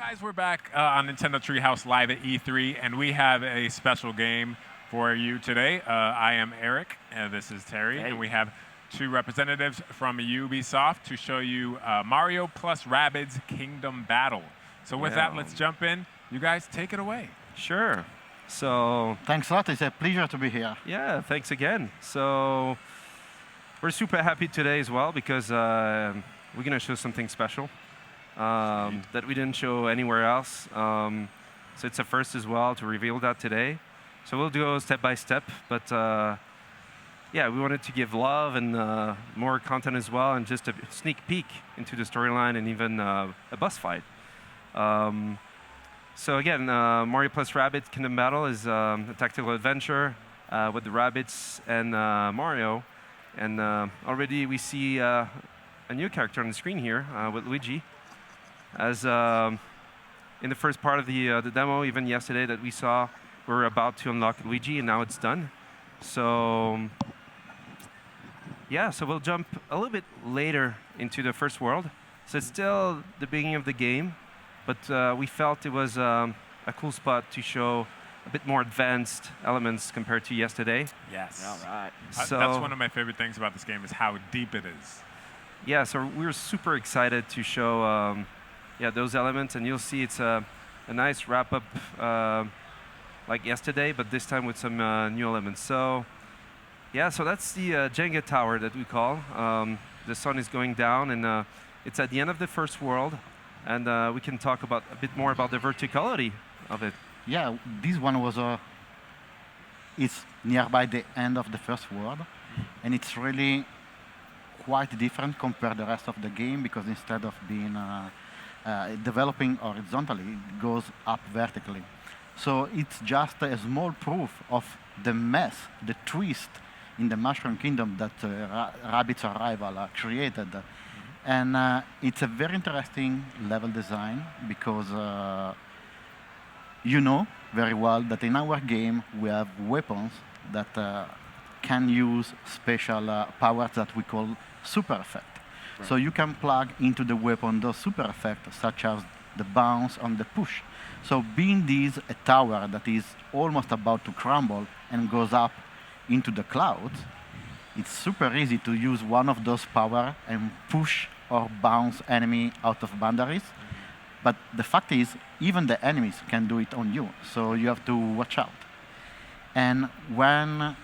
guys, we're back on Nintendo Treehouse Live at E3, and we have a special game for you today. I am Eric, and this is Terry, and we have two representatives from Ubisoft to show you Mario plus Rabbids Kingdom Battle. So with that, let's jump in. You guys, take it away. Sure. So thanks a lot. It's a pleasure to be here. Yeah, thanks again. So we're super happy today as well because we're going to show something special that we didn't show anywhere else. So it's a first as well to reveal that today. So we'll go step by step, but yeah, we wanted to give love and more content as well, and just a sneak peek into the storyline and even a boss fight. So again, Mario plus Rabbids Kingdom Battle is a tactical adventure with the Rabbids and Mario. And already we see a new character on the screen here with Luigi. As in the first part of the demo, even yesterday that we saw, we're about to unlock Luigi, and now it's done. So yeah, so we'll jump a little bit later into the first world. So it's still the beginning of the game, but we felt it was a cool spot to show a bit more advanced elements compared to yesterday. Yes. All right. So that's one of my favorite things about this game is how deep it is. Yeah, so we're super excited to show yeah, those elements, and you'll see it's a nice wrap-up like yesterday, but this time with some new elements. So yeah, so that's the Jenga tower that we call. The sun is going down, and it's at the end of the first world, and we can talk about a bit more about the verticality of it. Yeah, this one was it's nearby the end of the first world, and it's really quite different compared to the rest of the game, because instead of being developing horizontally, it goes up vertically. So it's just a small proof of the mess, the twist in the Mushroom Kingdom that Rabbids Arrival created. And it's a very interesting level design, because you know very well that in our game we have weapons that can use special powers that we call super effect. Right. So you can plug into the weapon those super effects, such as the bounce and the push. So being this a tower that is almost about to crumble and goes up into the clouds, it's super easy to use one of those power and push or bounce enemy out of boundaries. But the fact is, even the enemies can do it on you, so you have to watch out. And when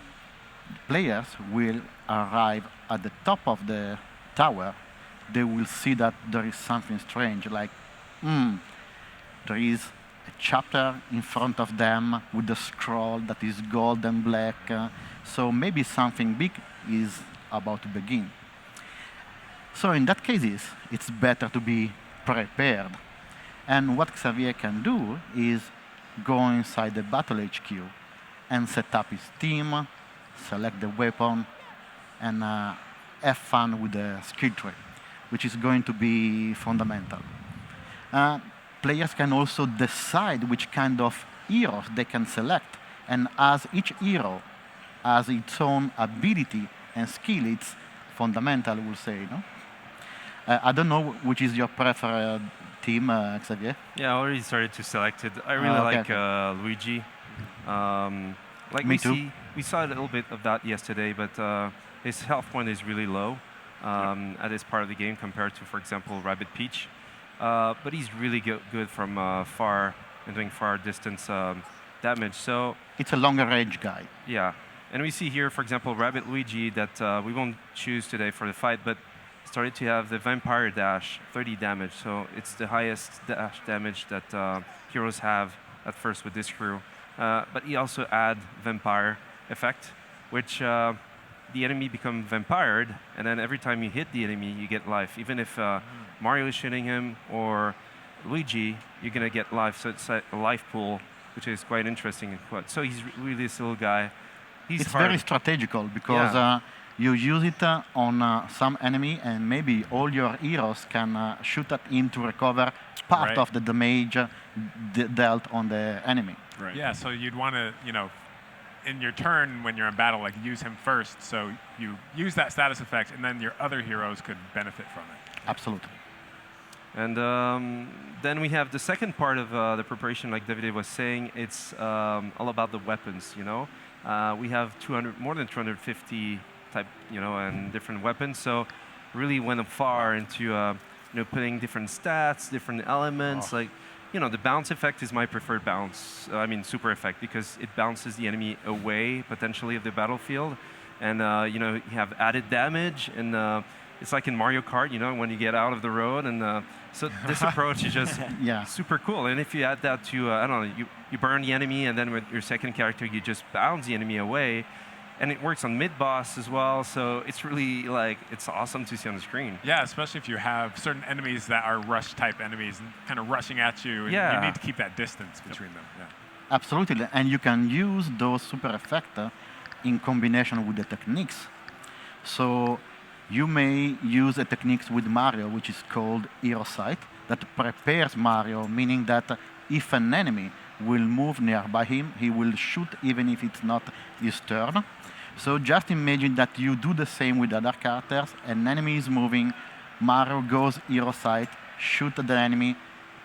players will arrive at the top of the tower, they will see that there is something strange, like, there is a chapter in front of them with a scroll that is gold and black, so maybe something big is about to begin. So in that case, it's better to be prepared. And what Xavier can do is go inside the Battle HQ and set up his team, select the weapon, and have fun with the skill tree, which is going to be fundamental. Players can also decide which kind of heroes they can select, and as each hero has its own ability and skill, it's fundamental, we'll say. No? I don't know which is your preferred team, Xavier? Yeah, I already started to select it. I really like Luigi. Like Me too. We saw a little bit of that yesterday, but his health point is really low at this part of the game compared to, for example, Rabbid Peach. But he's really good from far and doing far distance damage. So it's a longer range guy. Yeah, and we see here, for example, Rabbid Luigi that we won't choose today for the fight, but started to have the Vampire Dash, 30 damage. So it's the highest dash damage that heroes have at first with this crew. But he also add Vampire effect, which the enemy become vampired, and then every time you hit the enemy, you get life. Even if Mario is shooting him or Luigi, you're going to get life. So it's a life pool, which is quite interesting. So he's really this little guy. It's very strategical, because you use it on some enemy, and maybe all your heroes can shoot at him to recover part of the damage dealt on the enemy. Right. Yeah, so you'd want to, in your turn when you're in battle, like use him first, so you use that status effect, and then your other heroes could benefit from it. Absolutely. And then we have the second part of the preparation, like Davide was saying. It's all about the weapons. We have more than 250 type, and different weapons. So really went far into putting different stats, different elements. Like, the bounce effect is my preferred bounce. Super effect, because it bounces the enemy away potentially of the battlefield, and you have added damage, and it's like in Mario Kart, when you get out of the road, and so this approach is just super cool. And if you add that to, I don't know, you burn the enemy, and then with your second character, you just bounce the enemy away. And it works on mid-boss as well, so it's really, it's awesome to see on the screen. Yeah, especially if you have certain enemies that are rush-type enemies and kind of rushing at you, and you need to keep that distance between them. Yeah. Absolutely, and you can use those super effects in combination with the techniques. So you may use a technique with Mario, which is called Hero Sight, that prepares Mario, meaning that if an enemy will move nearby him, he will shoot even if it's not his turn. So just imagine that you do the same with other characters. An enemy is moving, Mario goes Hero Sight, shoot the enemy,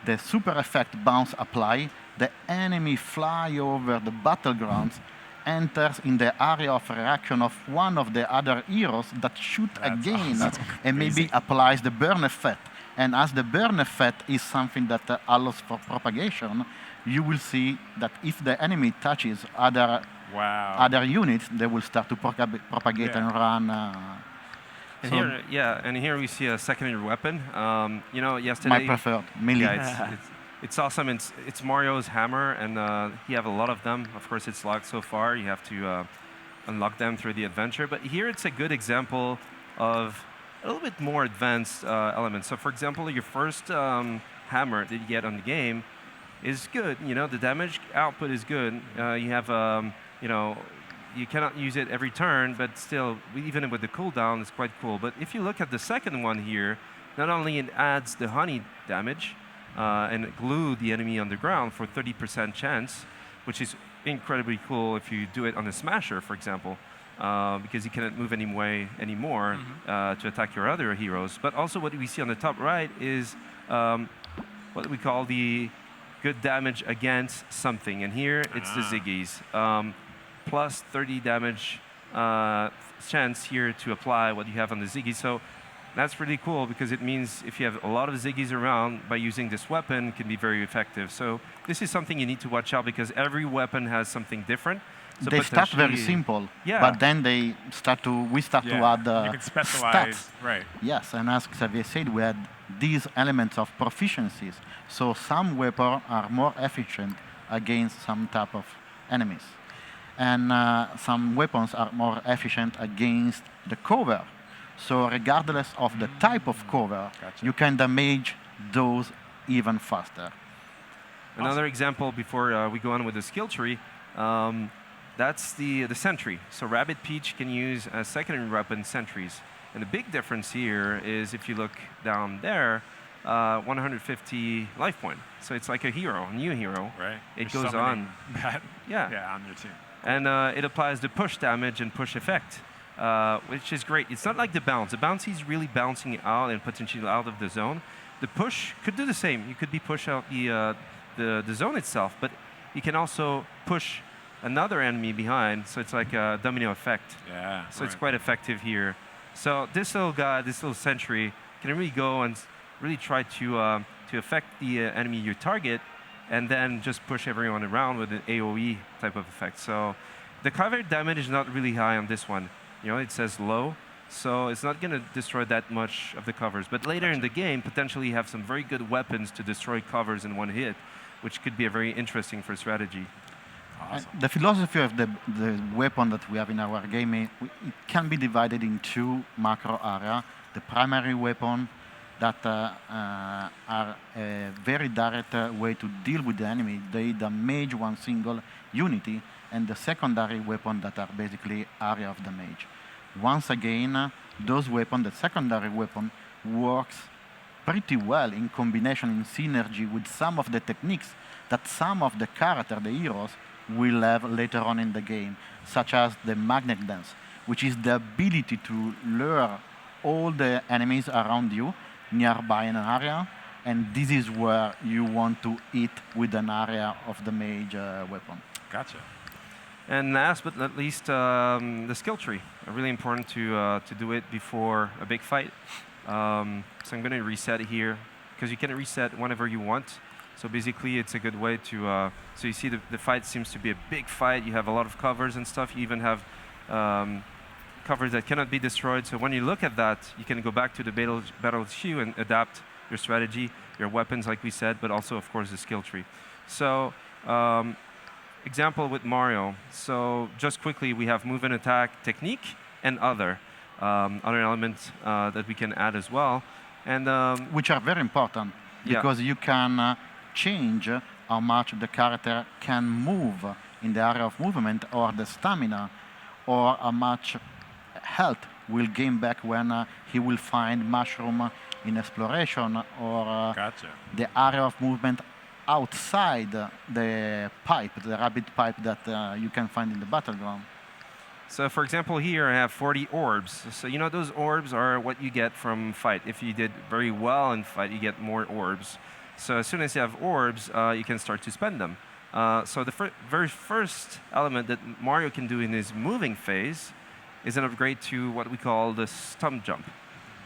the super effect bounce apply, the enemy fly over the battlegrounds, enters in the area of reaction of one of the other heroes that shoot again, and maybe applies the burn effect. And as the burn effect is something that allows for propagation, you will see that if the enemy touches other units, they will start to propagate and run. And here we see a secondary weapon. Yesterday, my preferred, melee. Yeah, it's awesome. It's Mario's hammer, and you have a lot of them. Of course, it's locked so far. You have to unlock them through the adventure. But here it's a good example of a little bit more advanced elements. So, for example, your first hammer that you get on the game is good. The damage output is good. You have, you cannot use it every turn, but still, even with the cooldown, it's quite cool. But if you look at the second one here, not only it adds the honey damage and glue the enemy on the ground for 30% chance, which is incredibly cool if you do it on a smasher, for example, because you cannot move anymore to attack your other heroes. But also what we see on the top right is what we call the good damage against something. And here it's the Ziggies. Plus 30 damage chance here to apply what you have on the Ziggy. So that's pretty cool, because it means if you have a lot of Ziggies around, by using this weapon, it can be very effective. So this is something you need to watch out, because every weapon has something different. So they start very simple, but then we start to add you can specialize, stats. Right? Yes, and as Xavier said, we had these elements of proficiencies. So some weapons are more efficient against some type of enemies, and some weapons are more efficient against the cover. So regardless of the type of cover, you can damage those even faster. Another example before we go on with the skill tree. That's the sentry. So Rabbid Peach can use a secondary weapon, sentries. And the big difference here is, if you look down there, 150 life point. So it's like a hero, a new hero. Right. It goes on. On your team. And it applies the push damage and push effect, which is great. It's not like the bounce. The bounce is really bouncing out and potentially out of the zone. The push could do the same. You could be push out the zone itself, but you can also push another enemy behind, so it's like a domino effect. Yeah. So it's quite effective here. So this little guy, this little sentry, can really go and really try to affect the enemy you target, and then just push everyone around with an AOE type of effect. So the cover damage is not really high on this one. It says low, so it's not going to destroy that much of the covers. But later in the game, potentially you have some very good weapons to destroy covers in one hit, which could be a very interesting for strategy. Awesome. The philosophy of the weapon that we have in our game, it can be divided in two macro areas. The primary weapon that are a very direct way to deal with the enemy. They damage one single unity, and the secondary weapon that are basically area of damage. Once again, those weapons, the secondary weapon, works pretty well in combination, in synergy with some of the techniques that some of the characters, the heroes, will have later on in the game, such as the magnet dance, which is the ability to lure all the enemies around you nearby in an area, and this is where you want to hit with an area of the mage weapon. Gotcha. And last but not least, the skill tree. Really important to do it before a big fight. So I'm going to reset here, because you can reset whenever you want. So basically, it's a good way to, so you see the fight seems to be a big fight. You have a lot of covers and stuff. You even have covers that cannot be destroyed. So when you look at that, you can go back to the battle queue and adapt your strategy, your weapons, like we said, but also, of course, the skill tree. So example with Mario. So just quickly, we have move and attack, technique, and other elements that we can add as well. And which are very important, because you can change how much the character can move in the area of movement, or the stamina, or how much health will gain back when he will find mushroom in exploration, or the area of movement outside the pipe, the rabbit pipe that you can find in the battleground. So for example, here I have 40 orbs. So you know those orbs are what you get from fight. If you did very well in fight, you get more orbs. So as soon as you have orbs, you can start to spend them. So the very first element that Mario can do in his moving phase is an upgrade to what we call the stump jump.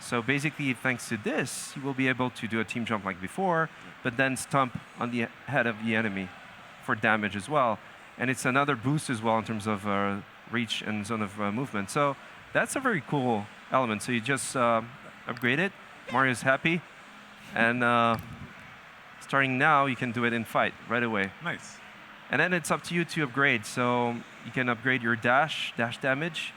So basically, thanks to this, you will be able to do a team jump like before, but then stomp on the head of the enemy for damage as well. And it's another boost as well in terms of reach and zone of movement. So that's a very cool element. So you just upgrade it. Mario's happy. And starting now, you can do it in fight right away. Nice. And then it's up to you to upgrade. So you can upgrade your dash damage.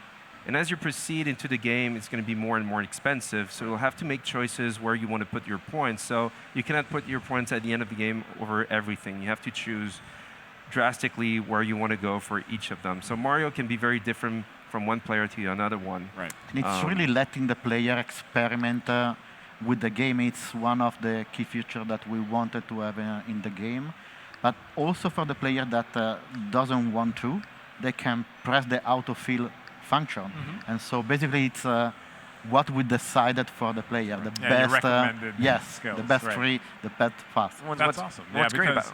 And as you proceed into the game, it's going to be more and more expensive. So you'll have to make choices where you want to put your points. So you cannot put your points at the end of the game over everything. You have to choose drastically where you want to go for each of them. So Mario can be very different from one player to another one. Right. And it's really letting the player experiment with the game. It's one of the key features that we wanted to have in the game. But also for the player that doesn't want to, they can press the autofill function. And so basically it's what we decided for the player, the best, skills, the best tree, the best path. That's awesome. What's great about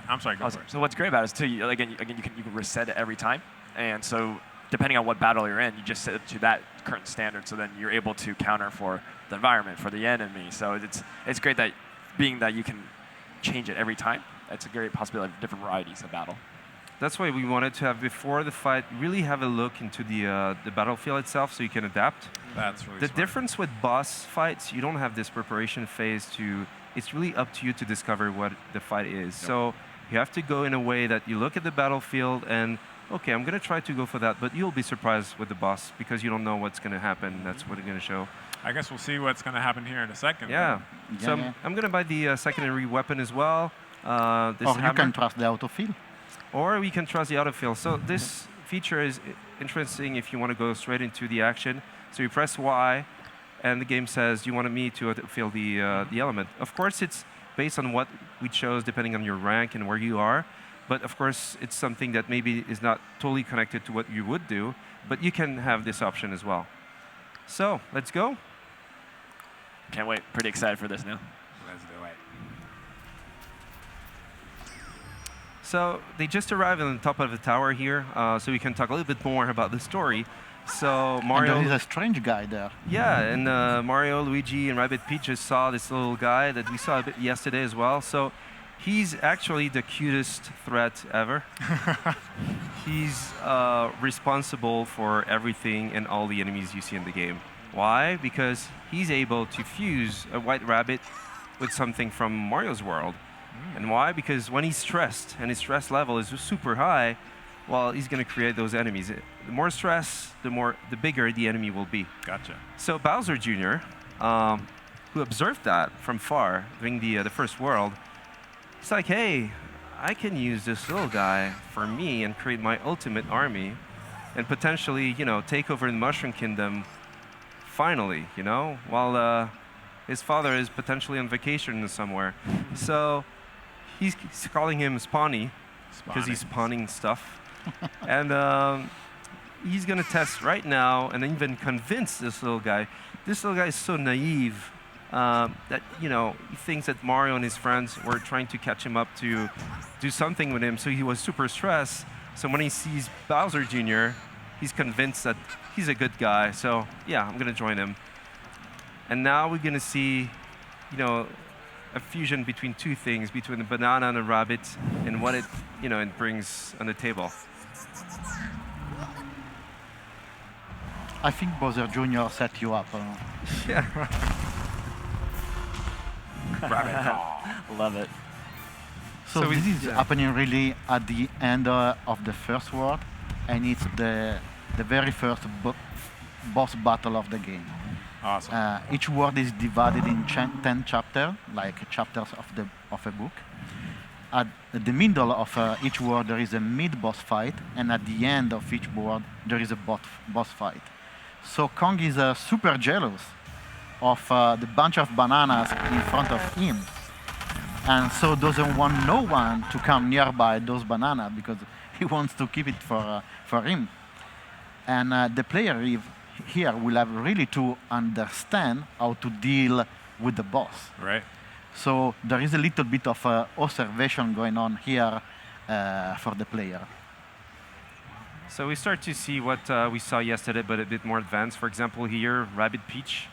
I'm sorry, go for it. So what's great about it is too, again, you can reset it every time. And so depending on what battle you're in, you just set it to that current standard, so then you're able to counter for the environment, for the enemy. So it's great that being that you can change it every time. It's a great possibility of different varieties of battle. That's why we wanted to have, before the fight, really have a look into the battlefield itself so you can adapt. That's really The smart. difference with boss fights, you don't have this preparation phase to, it's really up to you to discover what the fight is. So you have to go in a way that you look at the battlefield and, okay, I'm going to try to go for that, but you'll be surprised with the boss because you don't know what's going to happen. That's what it's going to show. I guess we'll see what's going to happen here in a second. Yeah. So I'm going to buy the secondary weapon as well. Or you can trust the autofill. Or we can trust the autofill. So this feature is interesting if you want to go straight into the action. So you press Y, and the game says, you wanted me to autofill the element. Of course, it's based on what we chose, depending on your rank and where you are. But of course, it's something that maybe is not totally connected to what you would do. But you can have this option as well. So let's go. Can't wait. Pretty excited for this now. Let's do it. So they just arrived on the top of the tower here, so we can talk a little bit more about the story. So Mario, and there is a strange guy there. Yeah, and Mario, Luigi, and Rabbid Peach just saw this little guy that we saw a bit yesterday as well. So he's actually the cutest threat ever. He's responsible for everything and all the enemies you see in the game. Why? Because he's able to fuse a white rabbit with something from Mario's world. And why? Because when he's stressed and his stress level is super high, well, he's going to create those enemies. The more stress, the bigger the enemy will be. Gotcha. So Bowser Jr., who observed that from far during the first world, he's like, hey, I can use this little guy for me and create my ultimate army and potentially, take over the Mushroom Kingdom finally, while his father is potentially on vacation somewhere. So he's calling him Spawny because he's spawning stuff. And he's going to test right now and even convince this little guy. This little guy is so naive that he thinks that Mario and his friends were trying to catch him up to do something with him. So he was super stressed. So when he sees Bowser Jr., he's convinced that he's a good guy. So yeah, I'm gonna join him. And now we're gonna see, a fusion between two things, between the banana and the rabbit, and what it brings on the table. I think Bowser Jr. set you up. Yeah. Rabbit call. Love it. So this is happening really at the end of the first world, and it's the very first boss battle of the game. Awesome. Each world is divided in 10 chapters, like chapters of a book. At the middle of each world, there is a mid-boss fight, and at the end of each world, there is a boss fight. So Kong is super jealous of the bunch of bananas in front of him, and so doesn't want no one to come nearby those bananas because he wants to keep it for him. And the player here will have really to understand how to deal with the boss. Right. So there is a little bit of observation going on here for the player. So we start to see what we saw yesterday, but a bit more advanced. For example, here, Rabbid Peach,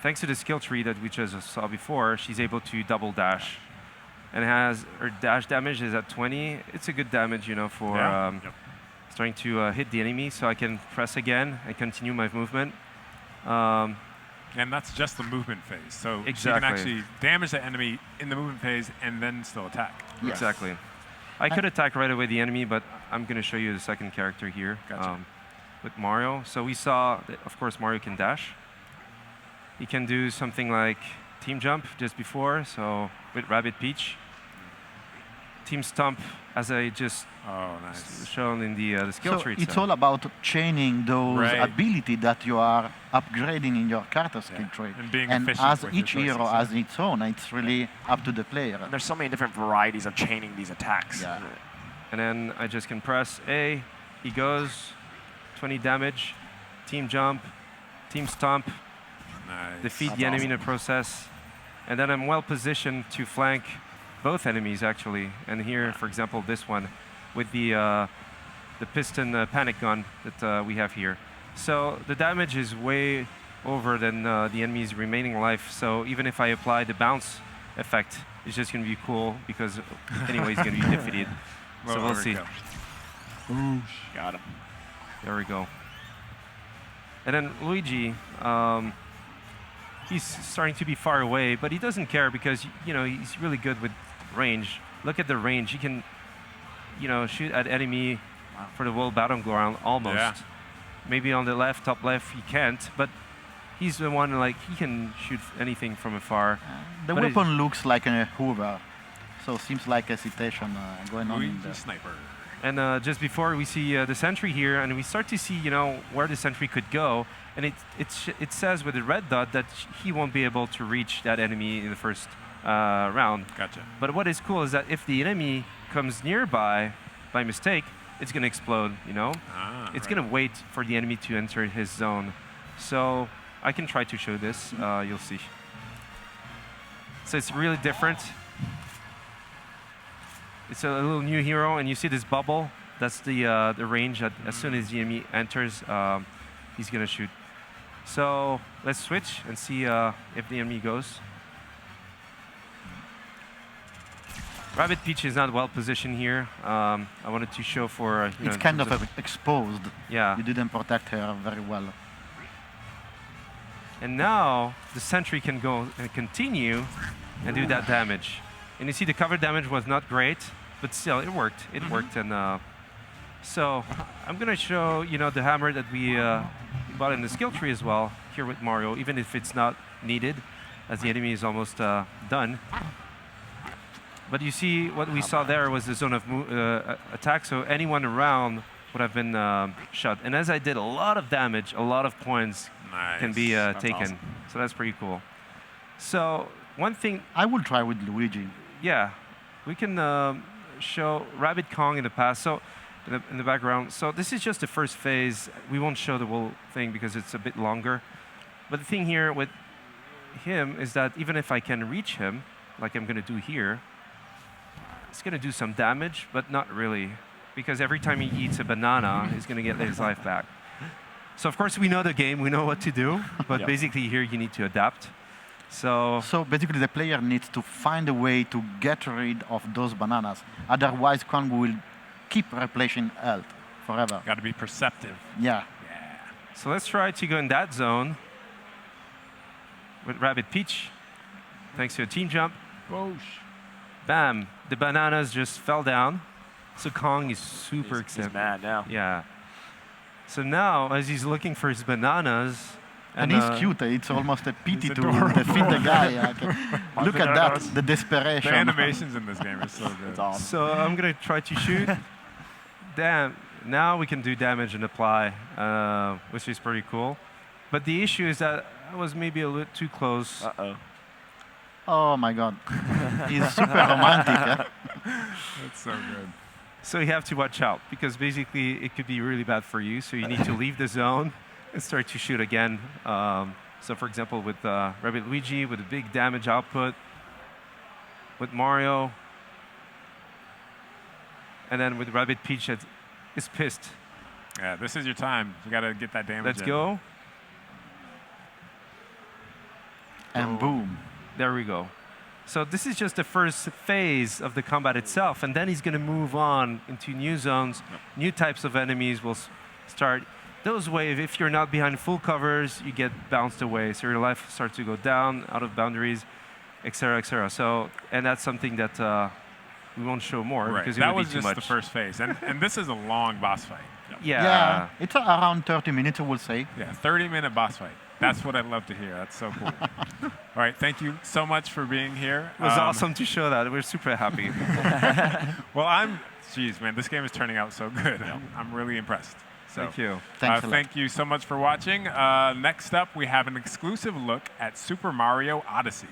thanks to the skill tree that we just saw before, she's able to double dash. And has her dash damage is at 20. It's a good damage, for starting to hit the enemy. So I can press again and continue my movement. And that's just the movement phase. So Exactly. she can actually damage the enemy in the movement phase and then still attack. Yes. Exactly. I could attack right away the enemy, but I'm going to show you the second character here with Mario. So we saw that, of course, Mario can dash. He can do something like team jump just before, so with Rabbid Peach. Team stomp, as I just shown in the skill tree. So it's all about chaining those abilities that you are upgrading in your character skill tree. And being and efficient as with each your choices, hero has its own, it's really up to the player. And there's so many different varieties of chaining these attacks. Yeah. And then I just can press A, he goes, 20 damage, team jump, team stomp, defeat the enemy in the process. And then I'm well positioned to flank both enemies, actually. And here, for example, this one with the piston panic gun that we have here. So the damage is way over than the enemy's remaining life. So even if I apply the bounce effect, it's just going to be cool because anyway, he's going to be defeated. So we'll see. Got him. There we go. And then Luigi, he's starting to be far away, but he doesn't care because he's really good with range. Look at the range. He can, shoot at enemy for the whole battleground almost. Yeah. Maybe on the left, top left, he can't, but he's the one he can shoot anything from afar. The But weapon looks like a Hoover, so seems like a citation going on in Luigi there. Sniper. And just before we see the sentry here, and we start to see, where the sentry could go. And it says with the red dot that he won't be able to reach that enemy in the first round. Gotcha. But what is cool is that if the enemy comes nearby by mistake, it's going to explode, It's going to wait for the enemy to enter his zone. So I can try to show this. You'll see. So it's really different. It's a little new hero, and you see this bubble. That's the range that as soon as the enemy enters, he's going to shoot. So let's switch and see if the enemy goes. Rabbid Peach is not well positioned here. I wanted to show for It's kind of exposed. Yeah. You didn't protect her very well. And now the sentry can go and continue and do that damage. And you see the cover damage was not great, but still it worked. It worked, and so I'm gonna show the hammer that we bought in the skill tree as well here with Mario, even if it's not needed, as the enemy is almost done. But you see what we saw there was the zone of attack, so anyone around would have been shot. And as I did a lot of damage, a lot of points can be taken. Awesome. So that's pretty cool. So one thing, I will try with Luigi. yeah, we can show Rabbid Kong in the past. So in the background. So this is just the first phase. We won't show the whole thing because it's a bit longer. But the thing here with him is that even if I can reach him, like I'm going to do here, it's going to do some damage, but not really. Because every time he eats a banana, he's going to get his life back. So of course we know the game, we know what to do, but basically here you need to adapt. So basically the player needs to find a way to get rid of those bananas. Otherwise Kong will keep replenishing health forever. Got to be perceptive. Yeah. So let's try to go in that zone with Rabbid Peach. Thanks to a team jump. Whoosh. Bam, the bananas just fell down. So Kong is super excited. He's mad now. Yeah. So now, as he's looking for his bananas, and he's cute. It's almost a pity to adorable. defeat the guy. Look at that, the desperation. The animations in this game are so good. It's awesome. So I'm going to try to shoot. Damn, now we can do damage and apply, which is pretty cool. But the issue is that I was maybe a little too close. Uh-oh. Oh my God. He's super romantic. That's so good. So you have to watch out, because basically it could be really bad for you. So you need to leave the zone and start to shoot again. So for example, with Rabbid Luigi, with a big damage output, with Mario, and then with Rabbid Peach that is pissed. Yeah, this is your time. You got to get that damage Let's in. go. And boom. There we go. So this is just the first phase of the combat itself, and then he's going to move on into new zones, new types of enemies will start. Those waves, if you're not behind full covers, you get bounced away, so your life starts to go down, out of boundaries, etc., etc. So, and that's something that we won't show more because it that would was be too just much. the first phase, and this is a long boss fight. Yeah. It's around 30 minutes, I will say. Yeah, 30-minute boss fight. That's what I'd love to hear. That's so cool. All right, thank you so much for being here. It was awesome to show that. We're super happy. Well, geez, man, this game is turning out so good. I'm really impressed. So, Thank you. Thanks a lot. thank you so much for watching. Next up, we have an exclusive look at Super Mario Odyssey.